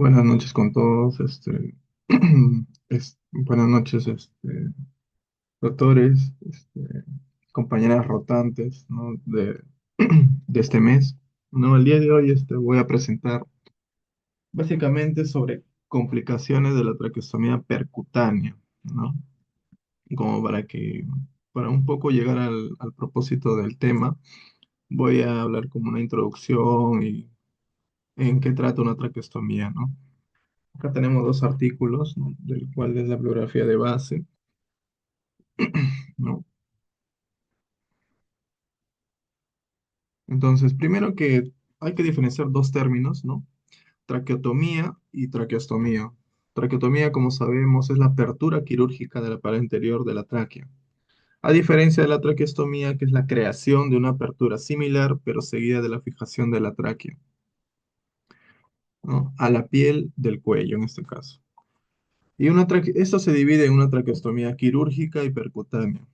Buenas noches con todos, buenas noches, doctores, compañeras rotantes, ¿no? de este mes, ¿no? El día de hoy, voy a presentar básicamente sobre complicaciones de la traqueostomía percutánea, ¿no? Como para un poco llegar al propósito del tema, voy a hablar como una introducción y en qué trata una traqueostomía, ¿no? Acá tenemos dos artículos, ¿no? Del cual es la bibliografía de base, ¿no? Entonces, primero que hay que diferenciar dos términos, ¿no? Traqueotomía y traqueostomía. Traqueotomía, como sabemos, es la apertura quirúrgica de la pared interior de la tráquea. A diferencia de la traqueostomía, que es la creación de una apertura similar, pero seguida de la fijación de la tráquea, ¿no? A la piel del cuello, en este caso. Esto se divide en una traqueostomía quirúrgica y percutánea.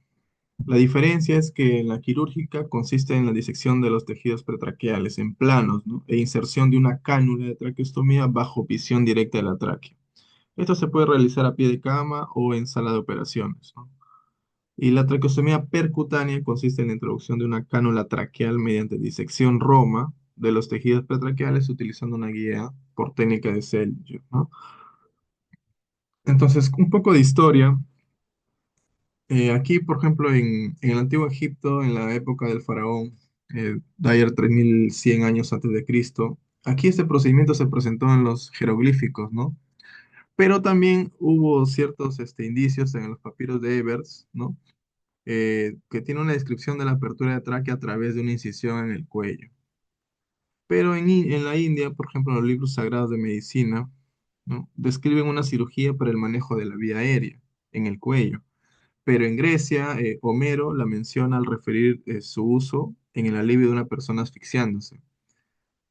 La diferencia es que la quirúrgica consiste en la disección de los tejidos pretraqueales en planos, ¿no? E inserción de una cánula de traqueostomía bajo visión directa de la tráquea. Esto se puede realizar a pie de cama o en sala de operaciones, ¿no? Y la traqueostomía percutánea consiste en la introducción de una cánula traqueal mediante disección roma de los tejidos pretraqueales utilizando una guía por técnica de Seldinger, ¿no? Entonces, un poco de historia. Aquí, por ejemplo, en el antiguo Egipto, en la época del faraón Dyer 3100 años antes de Cristo, aquí este procedimiento se presentó en los jeroglíficos, ¿no? Pero también hubo ciertos indicios en los papiros de Ebers, ¿no? Que tiene una descripción de la apertura de tráquea a través de una incisión en el cuello. Pero en la India, por ejemplo, en los libros sagrados de medicina, ¿no? Describen una cirugía para el manejo de la vía aérea en el cuello. Pero en Grecia, Homero la menciona al referir su uso en el alivio de una persona asfixiándose.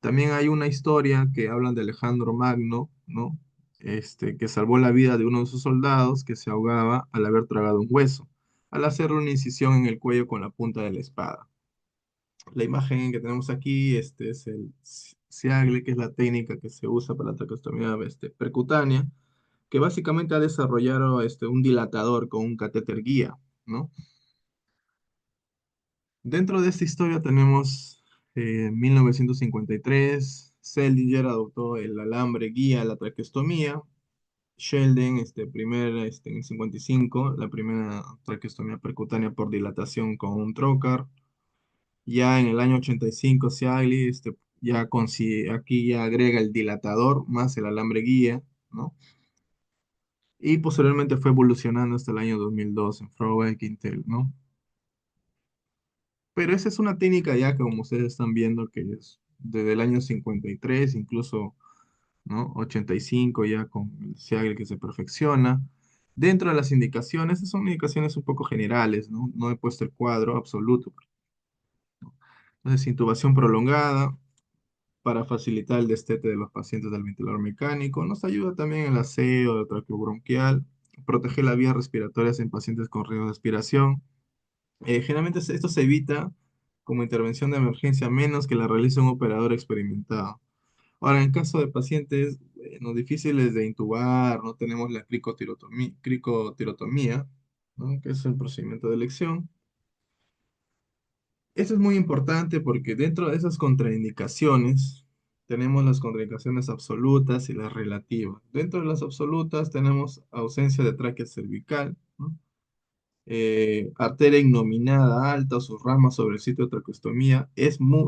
También hay una historia que hablan de Alejandro Magno, ¿no? Que salvó la vida de uno de sus soldados que se ahogaba al haber tragado un hueso, al hacerle una incisión en el cuello con la punta de la espada. La imagen que tenemos aquí, es el Siagle, que es la técnica que se usa para la traqueostomía percutánea, que básicamente ha desarrollado un dilatador con un catéter guía, ¿no? Dentro de esta historia tenemos 1953, Seldinger adoptó el alambre guía a la traqueostomía. Sheldon, en el 55, la primera traqueostomía percutánea por dilatación con un trocar. Ya en el año 85, Seagley, aquí ya agrega el dilatador más el alambre guía, ¿no? Y posteriormente fue evolucionando hasta el año 2002 en Frobel y Quintel, ¿no? Pero esa es una técnica ya que, como ustedes están viendo, que es desde el año 53, incluso, ¿no? 85 ya con el Seagle que se perfecciona. Dentro de las indicaciones, esas son indicaciones un poco generales, ¿no? No he puesto el cuadro absoluto. Entonces, intubación prolongada para facilitar el destete de los pacientes del ventilador mecánico. Nos ayuda también el aseo traqueobronquial, proteger las vías respiratorias en pacientes con riesgo de aspiración. Generalmente esto se evita como intervención de emergencia a menos que la realice un operador experimentado. Ahora, en caso de pacientes no difíciles de intubar, no tenemos la cricotirotomía, ¿no? Que es el procedimiento de elección. Esto es muy importante porque dentro de esas contraindicaciones tenemos las contraindicaciones absolutas y las relativas. Dentro de las absolutas tenemos ausencia de tráquea cervical, ¿no? Arteria innominada alta o sus ramas sobre el sitio de traqueostomía.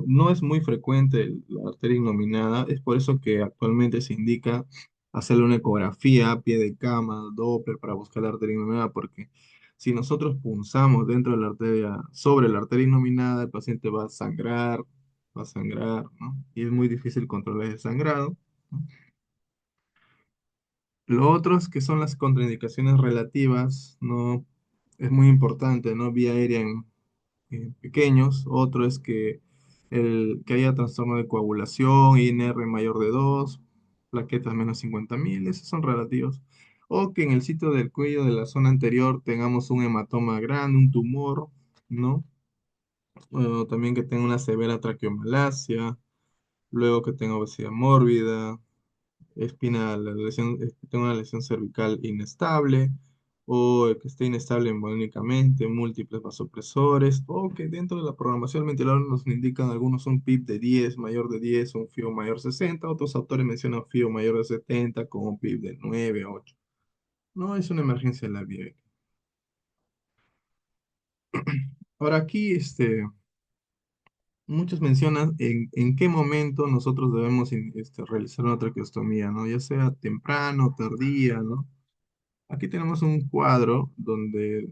No es muy frecuente la arteria innominada, es por eso que actualmente se indica hacerle una ecografía a pie de cama, Doppler, para buscar la arteria innominada, porque si nosotros punzamos dentro de la arteria, sobre la arteria innominada, el paciente va a sangrar, ¿no? Y es muy difícil controlar el sangrado, ¿no? Lo otro es que son las contraindicaciones relativas, ¿no? Es muy importante, ¿no? Vía aérea en pequeños. Otro es que haya trastorno de coagulación, INR mayor de 2, plaquetas menos 50.000, esos son relativos. O que en el sitio del cuello de la zona anterior tengamos un hematoma grande, un tumor, ¿no? O también que tenga una severa traqueomalacia, luego que tenga obesidad mórbida, espina, la lesión, que tenga una lesión cervical inestable, o que esté inestable hemodinámicamente, múltiples vasopresores, o que dentro de la programación del ventilador nos indican algunos un PIB de 10, mayor de 10, un FIO mayor de 60, otros autores mencionan FIO mayor de 70 con un PIB de 9, 8. No es una emergencia de la vía. Ahora aquí, muchos mencionan en qué momento nosotros debemos realizar una traqueostomía, ¿no? Ya sea temprano, tardía, ¿no? Aquí tenemos un cuadro donde,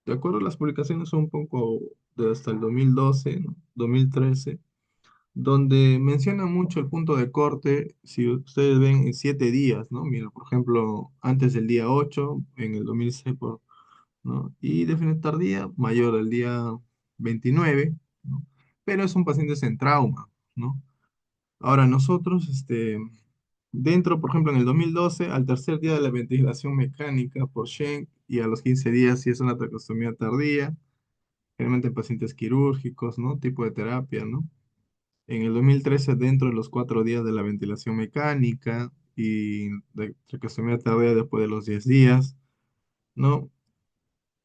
de acuerdo a las publicaciones, son un poco de hasta el 2012, ¿no? 2013, donde menciona mucho el punto de corte, si ustedes ven en 7 días, ¿no? Mira, por ejemplo, antes del día 8 en el 2006, ¿no? Y definición tardía, mayor del día 29, ¿no? Pero son pacientes en trauma, ¿no? Ahora nosotros, dentro, por ejemplo, en el 2012, al tercer día de la ventilación mecánica por Schenck y a los 15 días si es una tracostomía tardía, generalmente en pacientes quirúrgicos, ¿no? Tipo de terapia, ¿no? En el 2013, dentro de los 4 días de la ventilación mecánica y de tracostomía tardía después de los 10 días, ¿no?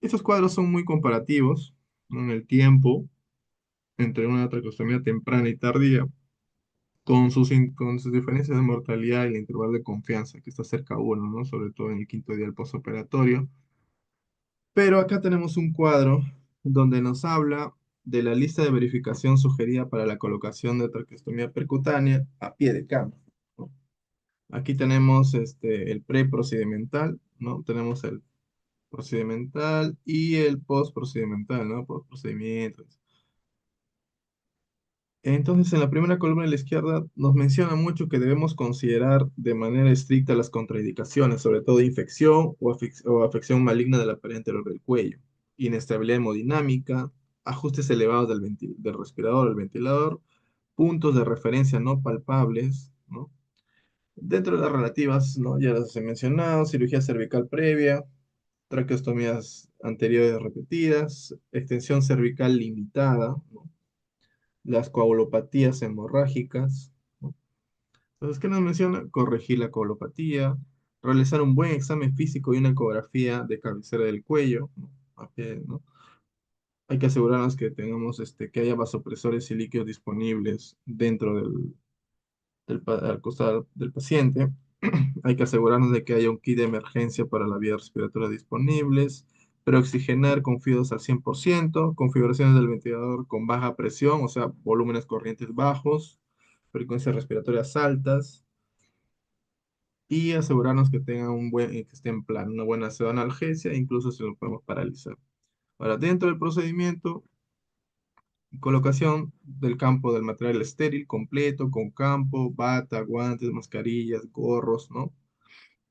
Estos cuadros son muy comparativos, ¿no? En el tiempo entre una tracostomía temprana y tardía, con sus diferencias de mortalidad y el intervalo de confianza, que está cerca a uno, ¿no? Sobre todo en el quinto día del postoperatorio. Pero acá tenemos un cuadro donde nos habla de la lista de verificación sugerida para la colocación de traqueostomía percutánea a pie de cama, ¿no? Aquí tenemos el preprocedimental, ¿no? Tenemos el procedimental y el postprocedimental, ¿no? Postprocedimiento. Entonces, en la primera columna de la izquierda nos menciona mucho que debemos considerar de manera estricta las contraindicaciones, sobre todo infección o afección maligna de la pared anterior del cuello, inestabilidad hemodinámica, ajustes elevados del respirador, del ventilador, puntos de referencia no palpables, ¿no? Dentro de las relativas, ¿no? Ya las he mencionado, cirugía cervical previa, traqueostomías anteriores repetidas, extensión cervical limitada, ¿no? Las coagulopatías hemorrágicas, ¿no? Entonces, ¿qué nos menciona? Corregir la coagulopatía, realizar un buen examen físico y una ecografía de cabecera del cuello, ¿no? ¿No? Hay que asegurarnos que tengamos, que haya vasopresores y líquidos disponibles dentro al costado del paciente. Hay que asegurarnos de que haya un kit de emergencia para la vía respiratoria disponibles, preoxigenar con FIOS al 100%, configuraciones del ventilador con baja presión, o sea, volúmenes corrientes bajos, frecuencias respiratorias altas, y asegurarnos que tenga que esté en plan, una buena pseudoanalgesia, incluso si lo podemos paralizar. Ahora, dentro del procedimiento, colocación del campo del material estéril completo, con campo, bata, guantes, mascarillas, gorros, ¿no?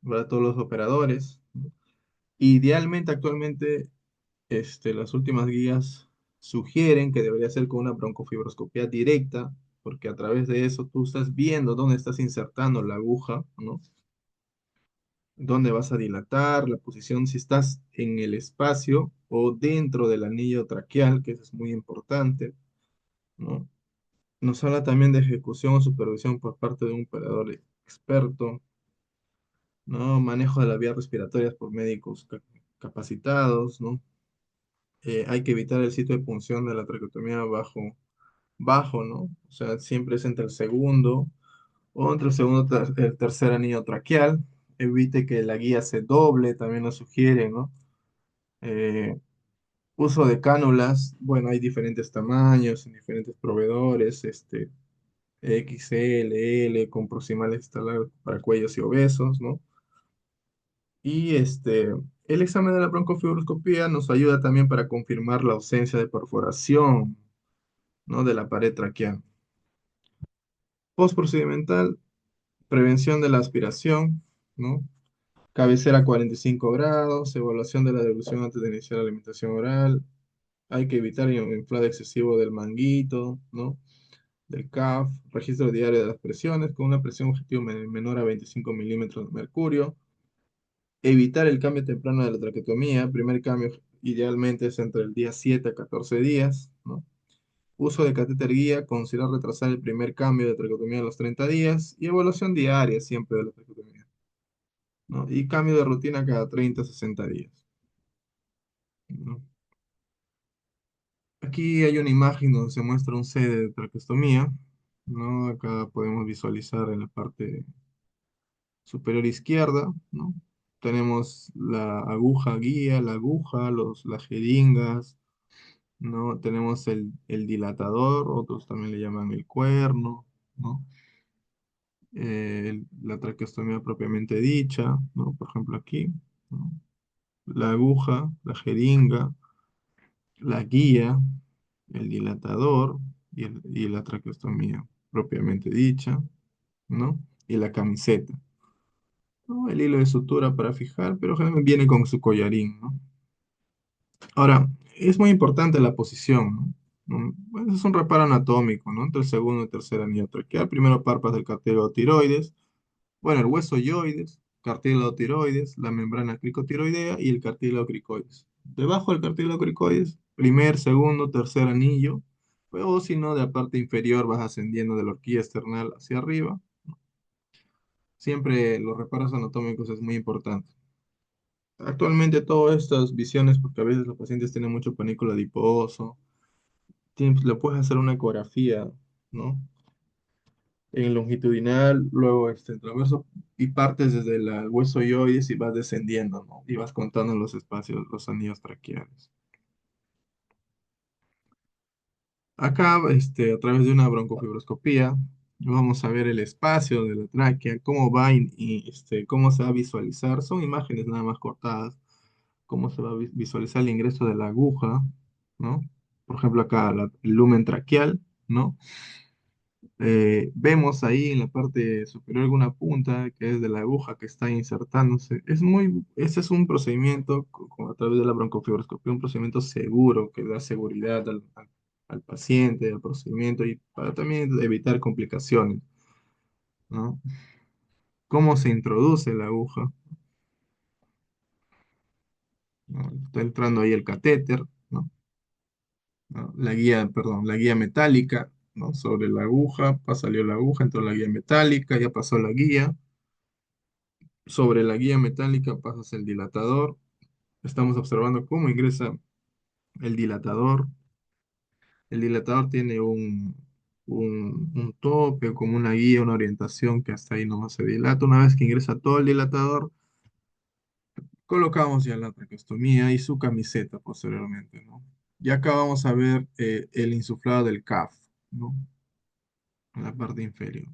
Para todos los operadores, ¿no? Idealmente, actualmente, las últimas guías sugieren que debería ser con una broncofibroscopía directa, porque a través de eso tú estás viendo dónde estás insertando la aguja, ¿no? Dónde vas a dilatar, la posición, si estás en el espacio o dentro del anillo traqueal, que eso es muy importante, ¿no? Nos habla también de ejecución o supervisión por parte de un operador experto, ¿no? Manejo de las vías respiratorias por médicos capacitados, ¿no? Hay que evitar el sitio de punción de la traqueotomía bajo, ¿no? O sea, siempre es entre el segundo o entre el segundo y el tercer anillo traqueal. Evite que la guía se doble, también nos sugieren, ¿no? Eh, Uso de cánulas, bueno, hay diferentes tamaños, en diferentes proveedores, XL, L, con proximales instalados para cuellos y obesos, ¿no? Y el examen de la broncofibroscopía nos ayuda también para confirmar la ausencia de perforación, ¿no? De la pared traqueal. Postprocedimental, prevención de la aspiración, ¿no? Cabecera a 45 grados, evaluación de la devolución antes de iniciar la alimentación oral. Hay que evitar el inflado excesivo del manguito, ¿no? Del CAF, registro diario de las presiones con una presión objetiva menor a 25 milímetros de mercurio. Evitar el cambio temprano de la traqueotomía. Primer cambio idealmente es entre el día 7 a 14 días, ¿no? Uso de catéter guía, considera retrasar el primer cambio de traqueotomía a los 30 días y evaluación diaria siempre de la traqueotomía, ¿no? Y cambio de rutina cada 30 a 60 días, ¿no? Aquí hay una imagen donde se muestra un CD de traqueostomía, ¿no? Acá podemos visualizar en la parte superior izquierda, ¿no? Tenemos la aguja guía, la aguja, las jeringas, ¿no? Tenemos el dilatador, otros también le llaman el cuerno, ¿no? La traqueostomía propiamente dicha, ¿no? Por ejemplo aquí, ¿no? La aguja, la jeringa, la guía, el dilatador y la traqueostomía propiamente dicha, ¿no? Y la camiseta, ¿no? El hilo de sutura para fijar, pero generalmente viene con su collarín, ¿no? Ahora, es muy importante la posición, ¿no? Bueno, es un reparo anatómico, ¿no? Entre el segundo y tercer anillo traqueal. Primero párpados del cartílago tiroides, bueno, el hueso yoides, cartílago tiroides, la membrana cricotiroidea y el cartílago cricoides. Debajo del cartílago cricoides, primer, segundo, tercer anillo, o si no, de la parte inferior vas ascendiendo de la horquilla esternal hacia arriba. Siempre los reparos anatómicos es muy importante. Actualmente todas estas visiones, porque a veces los pacientes tienen mucho panículo adiposo, le puedes hacer una ecografía, ¿no? En longitudinal, luego en transverso, y partes desde el hueso yoides y vas descendiendo, ¿no? Y vas contando los espacios, los anillos traqueales. Acá, a través de una broncofibroscopía, vamos a ver el espacio de la tráquea, cómo va cómo se va a visualizar. Son imágenes nada más cortadas, cómo se va a visualizar el ingreso de la aguja, ¿no? Por ejemplo, acá el lumen traqueal, ¿no? Vemos ahí en la parte superior alguna punta que es de la aguja que está insertándose. Ese es un procedimiento a través de la broncofibroscopía, un procedimiento seguro que da seguridad al paciente, al procedimiento y para también evitar complicaciones, ¿no? ¿Cómo se introduce la aguja? ¿No? Está entrando ahí el catéter, ¿no? ¿No? La guía, perdón, la guía metálica, ¿no? Sobre la aguja, salió la aguja, entró la guía metálica, ya pasó la guía. Sobre la guía metálica pasas el dilatador. Estamos observando cómo ingresa el dilatador. El dilatador tiene un tope, como una guía, una orientación que hasta ahí nomás se dilata. Una vez que ingresa todo el dilatador, colocamos ya la traqueostomía y su camiseta posteriormente, ¿no? Y acá vamos a ver el insuflado del CAF, ¿no? En la parte inferior.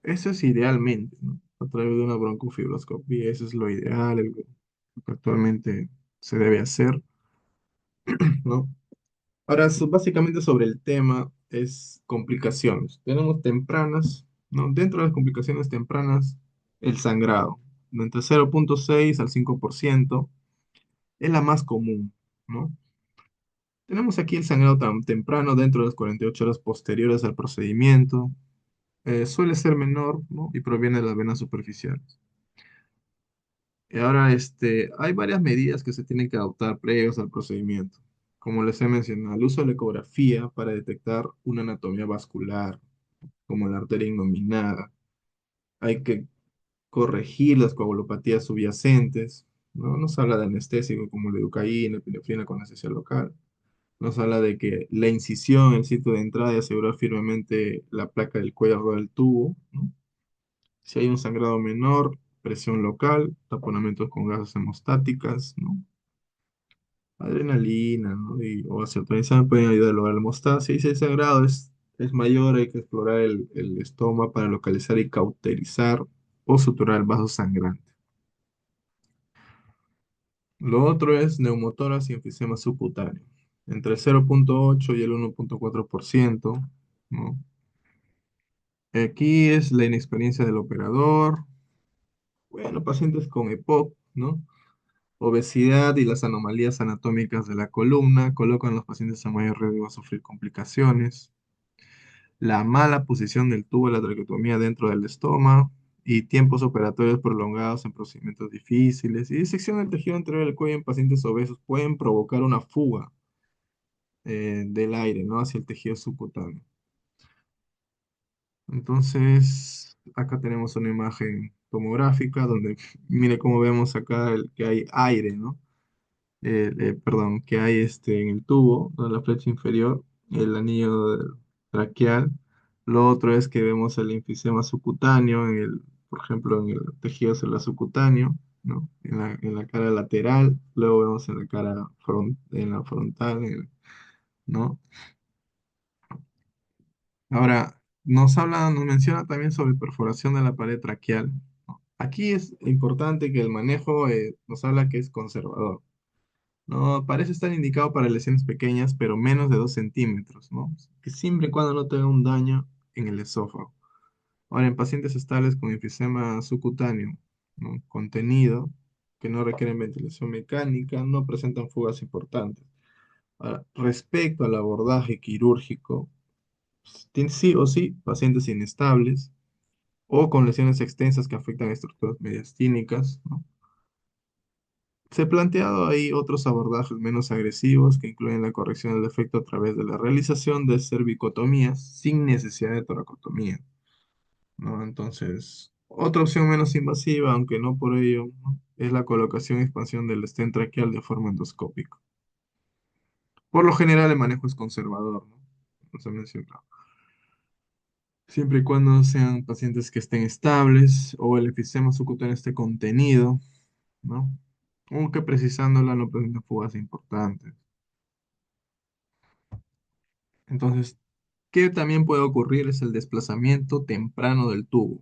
Eso es idealmente, ¿no? A través de una broncofibroscopía, eso es lo ideal, lo que actualmente se debe hacer, ¿no? Ahora, básicamente sobre el tema es complicaciones. Tenemos tempranas, ¿no? Dentro de las complicaciones tempranas, el sangrado, de entre 0,6 al 5%, es la más común, ¿no? Tenemos aquí el sangrado tan temprano dentro de las 48 horas posteriores al procedimiento. Suele ser menor, ¿no? Y proviene de las venas superficiales. Y ahora, hay varias medidas que se tienen que adoptar previos al procedimiento. Como les he mencionado, el uso de la ecografía para detectar una anatomía vascular, como la arteria innominada. Hay que corregir las coagulopatías subyacentes, ¿no? Nos habla de anestésico como la educaína, epinefrina con anestesia local. Nos habla de que la incisión, el sitio de entrada y asegurar firmemente la placa del cuello alrededor del tubo, ¿no? Si hay un sangrado menor, presión local, taponamientos con gasas hemostáticas, ¿no? Adrenalina, ¿no? O acetoacetam pueden ayudar a lograr la hemostasia. Y si el sangrado es mayor, hay que explorar el estómago para localizar y cauterizar o suturar el vaso sangrante. Lo otro es neumotórax y enfisema subcutáneo, entre el 0,8 y el 1,4%, ¿no? Aquí es la inexperiencia del operador, bueno, pacientes con EPOC, ¿no? Obesidad y las anomalías anatómicas de la columna colocan a los pacientes a mayor riesgo de sufrir complicaciones. La mala posición del tubo de la traqueotomía dentro del estómago y tiempos operatorios prolongados en procedimientos difíciles y disección del tejido anterior del cuello en pacientes obesos pueden provocar una fuga, del aire, ¿no? Hacia el tejido subcutáneo. Entonces, acá tenemos una imagen tomográfica donde, mire cómo vemos acá que hay aire, ¿no? Perdón, que hay en el tubo, ¿no? En la flecha inferior, el anillo traqueal. Lo otro es que vemos el enfisema subcutáneo, por ejemplo, en el tejido celular subcutáneo, ¿no? En la cara lateral, luego vemos en la cara en la frontal, ¿no? Ahora, nos menciona también sobre perforación de la pared traqueal. Aquí es importante que el manejo nos habla que es conservador. No, parece estar indicado para lesiones pequeñas, pero menos de 2 centímetros, ¿no? Que siempre y cuando no tenga un daño en el esófago. Ahora, en pacientes estables con enfisema subcutáneo, ¿no? Contenido, que no requieren ventilación mecánica, no presentan fugas importantes. Ahora, respecto al abordaje quirúrgico, sí o sí, pacientes inestables o con lesiones extensas que afectan estructuras mediastínicas, ¿no? Se ha planteado ahí otros abordajes menos agresivos que incluyen la corrección del defecto a través de la realización de cervicotomías sin necesidad de toracotomía, ¿no? Entonces, otra opción menos invasiva, aunque no por ello, ¿no? Es la colocación y expansión del estén traqueal de forma endoscópica. Por lo general, el manejo es conservador, ¿no? Como se mencionado. Siempre y cuando sean pacientes que estén estables o el efisema subcutáneo esté contenido, ¿no? Aunque precisándola no presenta fugas importantes. Entonces, ¿qué también puede ocurrir? Es el desplazamiento temprano del tubo,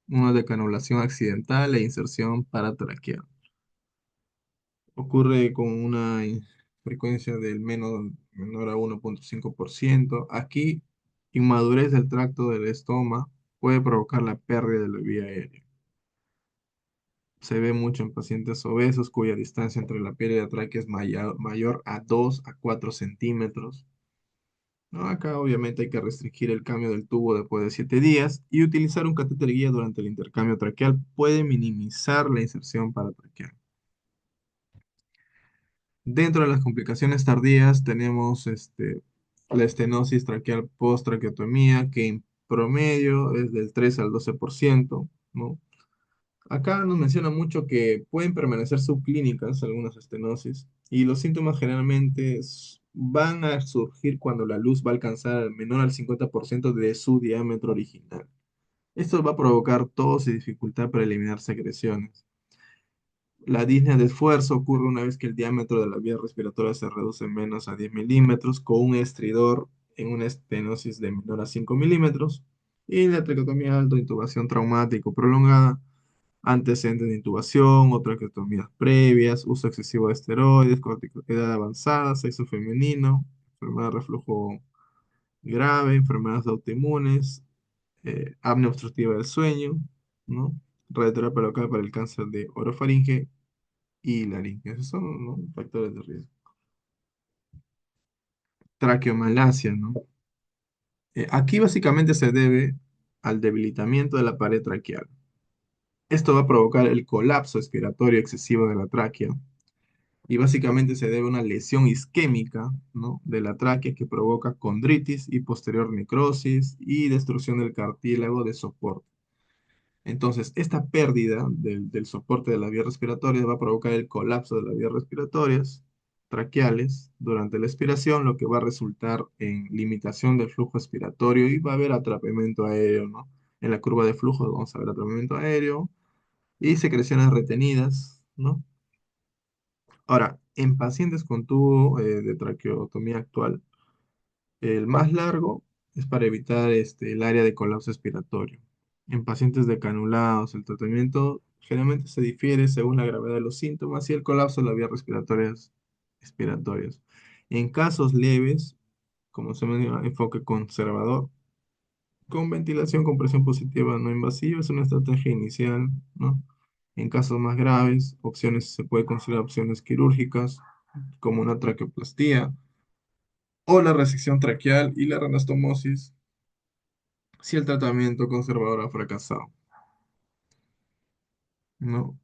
una decanulación accidental e inserción paratraqueal. Ocurre con una frecuencia del menor a 1,5%. Aquí, inmadurez del tracto del estómago puede provocar la pérdida de la vía aérea. Se ve mucho en pacientes obesos cuya distancia entre la piel y la tráquea es mayor a 2 a 4 centímetros. ¿No? Acá obviamente hay que restringir el cambio del tubo después de 7 días y utilizar un catéter guía durante el intercambio traqueal puede minimizar la inserción paratraqueal. Dentro de las complicaciones tardías tenemos la estenosis traqueal post-traqueotomía, que en promedio es del 3 al 12%, ¿no? Acá nos menciona mucho que pueden permanecer subclínicas algunas estenosis y los síntomas generalmente van a surgir cuando la luz va a alcanzar al menor al 50% de su diámetro original. Esto va a provocar tos y dificultad para eliminar secreciones. La disnea de esfuerzo ocurre una vez que el diámetro de la vía respiratoria se reduce menos a 10 milímetros con un estridor en una estenosis de menor a 5 milímetros y la traqueotomía alto, intubación traumática prolongada, antecedentes de intubación, otras traqueotomías previas, uso excesivo de esteroides, edad avanzada, sexo femenino, enfermedad de reflujo grave, enfermedades autoinmunes, apnea obstructiva del sueño, ¿no? Radioterapia local para el cáncer de orofaringe y laringe. Esos son, ¿no? Factores de riesgo. Traqueomalacia, ¿no? Aquí básicamente se debe al debilitamiento de la pared traqueal. Esto va a provocar el colapso expiratorio excesivo de la tráquea y básicamente se debe a una lesión isquémica, ¿no? De la tráquea que provoca condritis y posterior necrosis y destrucción del cartílago de soporte. Entonces, esta pérdida del soporte de las vías respiratorias va a provocar el colapso de las vías respiratorias traqueales durante la expiración, lo que va a resultar en limitación del flujo expiratorio y va a haber atrapamiento aéreo, ¿no? En la curva de flujo vamos a ver atrapamiento aéreo y secreciones retenidas, ¿no? Ahora, en pacientes con tubo de traqueotomía actual, el más largo es para evitar el área de colapso expiratorio. En pacientes decanulados, el tratamiento generalmente se difiere según la gravedad de los síntomas y el colapso de las vías respiratorias expiratorias. En casos leves, como se menciona, enfoque conservador, con ventilación con presión positiva no invasiva es una estrategia inicial, ¿no? En casos más graves, se puede considerar opciones quirúrgicas, como una traqueoplastía o la resección traqueal y la ranastomosis si el tratamiento conservador ha fracasado, ¿no?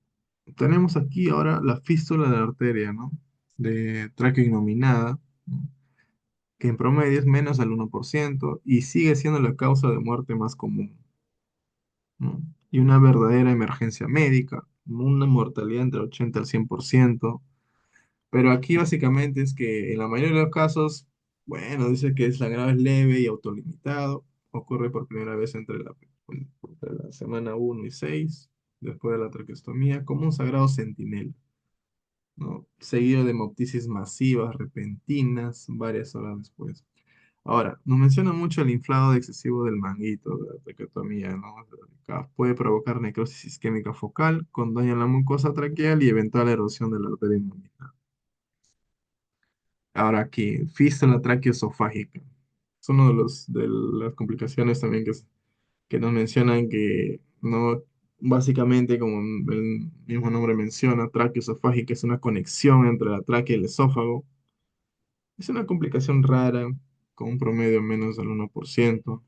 Tenemos aquí ahora la fístula de la arteria, ¿no? De tráquea innominada, ¿no? que en promedio es menos del 1% y sigue siendo la causa de muerte más común, ¿no? Y una verdadera emergencia médica, una mortalidad entre 80 al 100%. Pero aquí básicamente es que en la mayoría de los casos, bueno, dice que el sangrado es leve y autolimitado, ocurre por primera vez entre la semana 1 y 6 después de la traqueostomía, como un sangrado centinela, ¿no? Seguido de hemoptisis masivas, repentinas, varias horas después. Ahora, nos menciona mucho el inflado excesivo del manguito de la traqueotomía, ¿no? Puede provocar necrosis isquémica focal con daño en la mucosa traqueal y eventual erosión de la arteria inguinal. Ahora aquí, fístula traqueoesofágica. Es uno de de las complicaciones también que nos mencionan que no, básicamente, como el mismo nombre menciona, traqueoesofágica es una conexión entre la tráquea y el esófago. Es una complicación rara, con un promedio menos del 1%.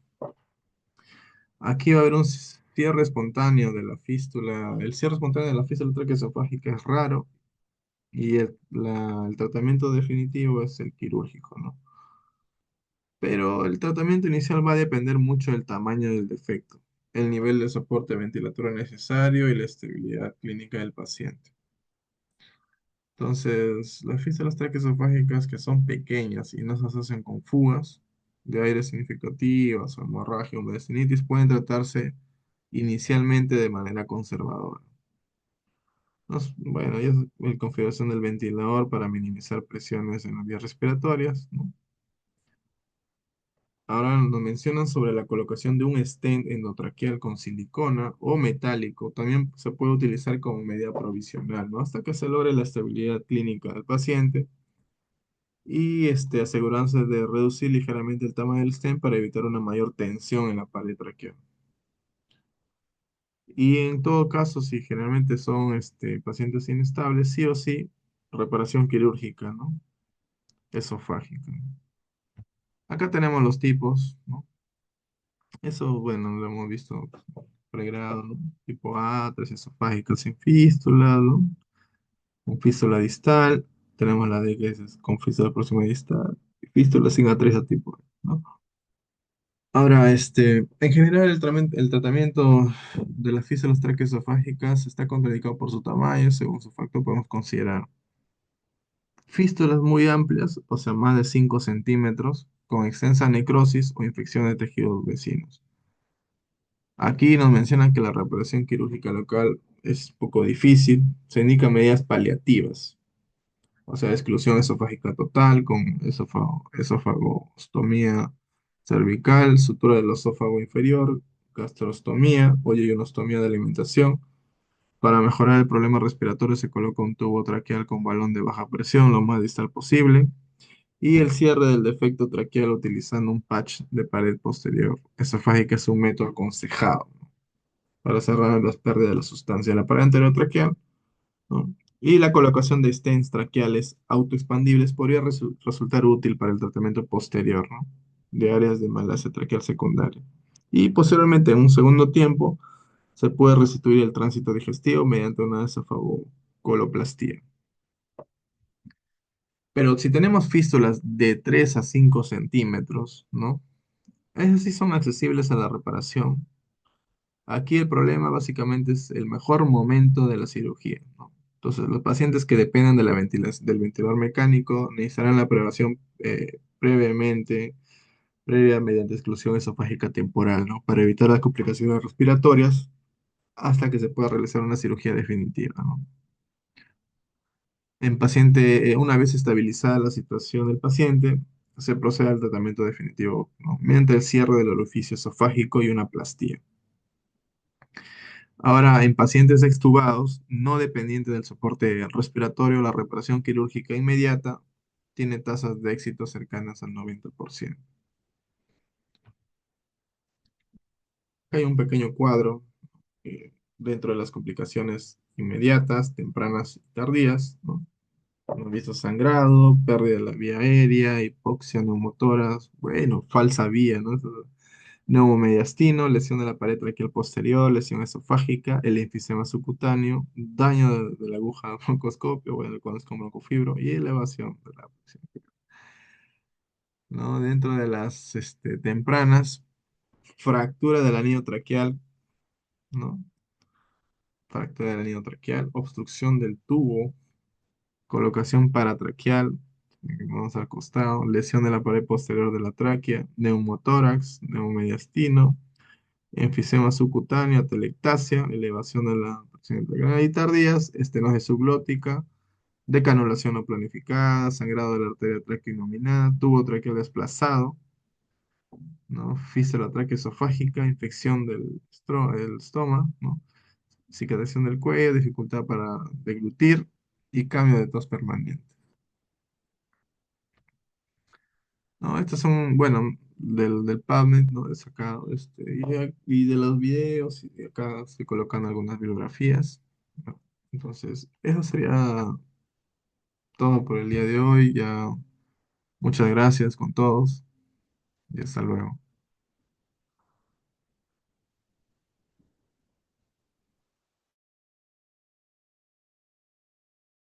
Aquí va a haber un cierre espontáneo de la fístula. El cierre espontáneo de la fístula traqueoesofágica es raro y el tratamiento definitivo es el quirúrgico, ¿no? Pero el tratamiento inicial va a depender mucho del tamaño del defecto, el nivel de soporte ventilatorio necesario y la estabilidad clínica del paciente. Entonces, las fístulas traqueoesofágicas que son pequeñas y no se asocian con fugas de aire significativas o hemorragia o mediastinitis pueden tratarse inicialmente de manera conservadora. Bueno, y es la configuración del ventilador para minimizar presiones en las vías respiratorias, ¿no? Ahora nos mencionan sobre la colocación de un stent endotraqueal con silicona o metálico. También se puede utilizar como medida provisional, ¿no? Hasta que se logre la estabilidad clínica del paciente y asegurándose de reducir ligeramente el tamaño del stent para evitar una mayor tensión en la pared traqueal. Y en todo caso, si generalmente son pacientes inestables, sí o sí, reparación quirúrgica, ¿no? Esofágica. Acá tenemos los tipos, ¿no? Eso, bueno, lo hemos visto pregrado, ¿no? Tipo A, tres esofágicas sin fístula, ¿no? Con fístula distal. Tenemos la D que es con fístula próxima y distal. Y fístula sin atresa tipo E, ¿no? Ahora, en general, el tratamiento de las fístulas traqueoesofágicas está contraindicado por su tamaño. Según su factor, podemos considerar fístulas muy amplias, o sea, más de 5 centímetros, con extensa necrosis o infección de tejidos vecinos. Aquí nos mencionan que la reparación quirúrgica local es poco difícil. Se indican medidas paliativas, o sea, exclusión esofágica total con esofagostomía cervical, sutura del esófago inferior, gastrostomía o yeyunostomía de alimentación. Para mejorar el problema respiratorio se coloca un tubo traqueal con balón de baja presión lo más distal posible y el cierre del defecto traqueal utilizando un patch de pared posterior esofágica es un método aconsejado para cerrar las pérdidas de la sustancia de la pared anterior-traqueal, ¿no? Y la colocación de stents traqueales autoexpandibles podría resultar útil para el tratamiento posterior, ¿no? De áreas de malasia traqueal secundaria. Y posteriormente, en un segundo tiempo, se puede restituir el tránsito digestivo mediante una esofagocoloplastía. Pero si tenemos fístulas de 3 a 5 centímetros, ¿no? Esas sí son accesibles a la reparación. Aquí el problema básicamente es el mejor momento de la cirugía, ¿no? Entonces, los pacientes que dependan de del ventilador mecánico necesitarán la aprobación previa mediante exclusión esofágica temporal, ¿no? Para evitar las complicaciones respiratorias hasta que se pueda realizar una cirugía definitiva, ¿no? En paciente, una vez estabilizada la situación del paciente, se procede al tratamiento definitivo, ¿no? Mediante el cierre del orificio esofágico y una plastía. Ahora, en pacientes extubados, no dependientes del soporte respiratorio, la reparación quirúrgica inmediata tiene tasas de éxito cercanas al 90%. Hay un pequeño cuadro dentro de las complicaciones inmediatas, tempranas y tardías, ¿no? Hemos visto sangrado, pérdida de la vía aérea, hipoxia neumotoras, bueno, falsa vía, ¿no? Neumomediastino, lesión de la pared traqueal posterior, lesión esofágica, el enfisema subcutáneo, daño de la aguja de broncoscopio, bueno, el conozco broncofibro y elevación de la presión. ¿no? Dentro de las tempranas, fractura del anillo traqueal, ¿no? Fractura del anillo traqueal, obstrucción del tubo, colocación paratraqueal, vamos al costado, lesión de la pared posterior de la tráquea, neumotórax, neumediastino, enfisema subcutáneo, atelectasia, elevación de la presión intracranial y tardías, estenosis subglótica, decanulación no planificada, sangrado de la arteria tráqueo-nominal, tubo traqueal desplazado, ¿no? Fístula tráqueo-esofágica, infección del el estómago, ¿no? Cicatrización del cuello, dificultad para deglutir y cambio de tos permanente. No, estos son, bueno, del PubMed, ¿no? He sacado, y de los videos, y acá estoy colocando algunas bibliografías, ¿no? Entonces, eso sería todo por el día de hoy. Ya, muchas gracias con todos y hasta luego.